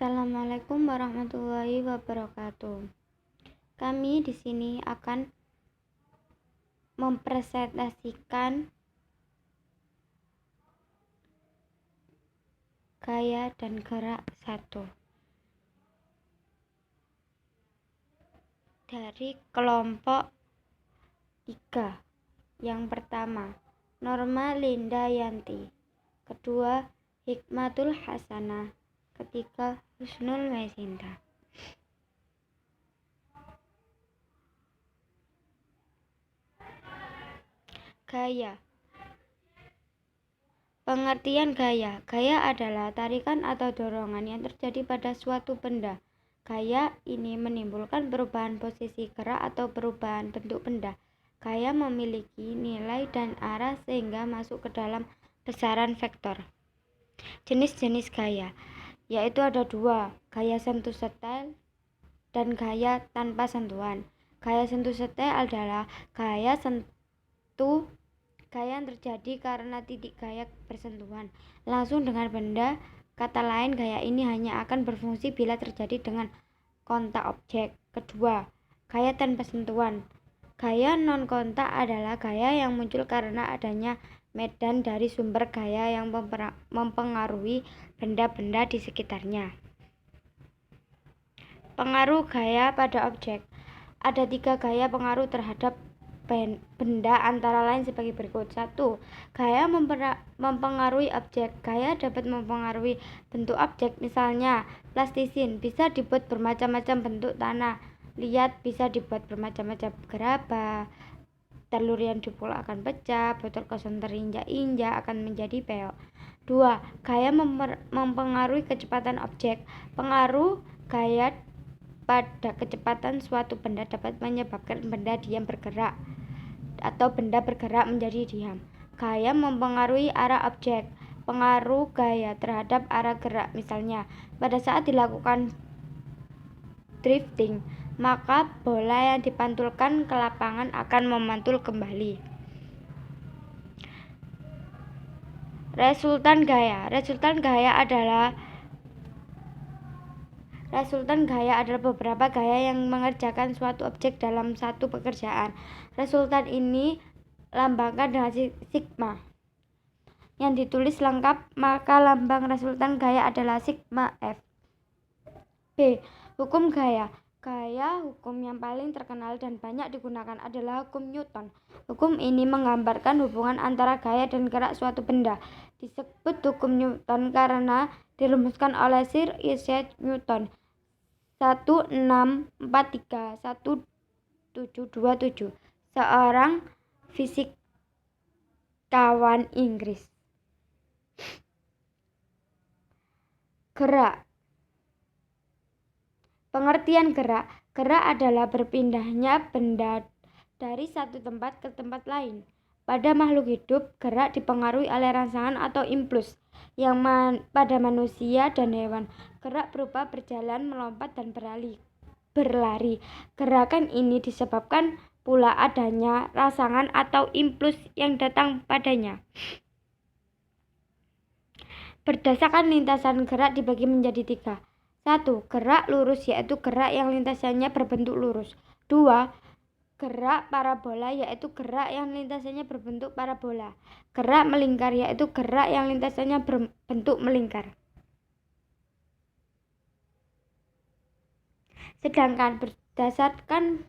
Assalamualaikum warahmatullahi wabarakatuh. Kami di sini akan mempresentasikan gaya dan gerak satu dari kelompok 3. Yang pertama, Norma Linda Yanti. Kedua, Hikmatul Hasanah. Ketiga, Husnul Mesinta. Gaya. Pengertian gaya. Gaya adalah tarikan atau dorongan yang terjadi pada suatu benda. Gaya ini menimbulkan perubahan posisi gerak atau perubahan bentuk benda. Gaya memiliki nilai dan arah sehingga masuk ke dalam besaran vektor. Jenis-jenis gaya yaitu ada 2, gaya sentuh setel dan gaya tanpa sentuhan. Gaya sentuh setel adalah gaya yang terjadi karena titik gaya bersentuhan langsung dengan benda. Kata lain, gaya ini hanya akan berfungsi bila terjadi dengan kontak objek. Kedua, gaya tanpa sentuhan. Gaya non-kontak adalah gaya yang muncul karena adanya medan dari sumber gaya yang mempengaruhi benda-benda di sekitarnya. Pengaruh gaya pada objek. Ada 3 gaya pengaruh terhadap benda antara lain sebagai berikut. 1. Gaya mempengaruhi objek. Gaya dapat mempengaruhi bentuk objek. Misalnya, plastisin bisa dibuat bermacam-macam bentuk tanah liat, bisa dibuat bermacam-macam gerabah. Telur yang dipukul akan pecah, botol kosong terinjak-injak akan menjadi peok. 2. Gaya mempengaruhi kecepatan objek. Pengaruh gaya pada kecepatan suatu benda dapat menyebabkan benda diam bergerak atau benda bergerak menjadi diam. Gaya mempengaruhi arah objek. Pengaruh gaya terhadap arah gerak. Misalnya, pada saat dilakukan drifting, maka bola yang dipantulkan ke lapangan akan memantul kembali. Resultan gaya. Resultan gaya adalah beberapa gaya yang mengerjakan suatu objek dalam satu pekerjaan. Resultan ini lambangkan dengan sigma yang ditulis lengkap, maka lambang resultan gaya adalah sigma F. B. Hukum gaya. Gaya hukum yang paling terkenal dan banyak digunakan adalah hukum Newton. Hukum ini menggambarkan hubungan antara gaya dan gerak suatu benda. Disebut hukum Newton karena dirumuskan oleh Sir Isaac Newton 1643-1727, seorang fisikawan Inggris. Gerak. Pengertian gerak. Gerak adalah berpindahnya benda dari satu tempat ke tempat lain. Pada makhluk hidup, gerak dipengaruhi oleh rangsangan atau impuls yang pada manusia dan hewan. Gerak berupa berjalan, melompat, dan berlari. Gerakan ini disebabkan pula adanya rangsangan atau impuls yang datang padanya. Berdasarkan lintasan gerak dibagi menjadi 3. 1. Gerak lurus, yaitu gerak yang lintasannya berbentuk lurus. 2. Gerak parabola, yaitu gerak yang lintasannya berbentuk parabola. Gerak melingkar, yaitu gerak yang lintasannya berbentuk melingkar. Sedangkan berdasarkan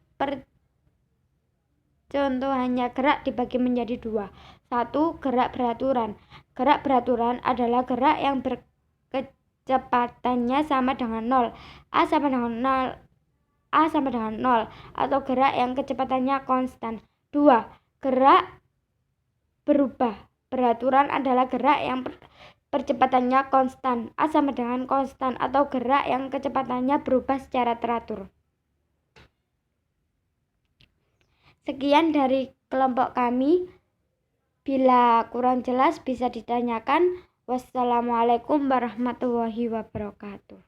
percontohannya, gerak dibagi menjadi 2. 1. Gerak beraturan. Gerak beraturan adalah gerak yang kecepatannya sama dengan 0, A sama dengan 0, atau gerak yang kecepatannya konstan. 2. Gerak berubah. Beraturan adalah gerak yang percepatannya konstan, A sama dengan konstan, atau gerak yang kecepatannya berubah secara teratur. Sekian dari kelompok kami. Bila kurang jelas bisa ditanyakan. Wassalamualaikum warahmatullahi wabarakatuh.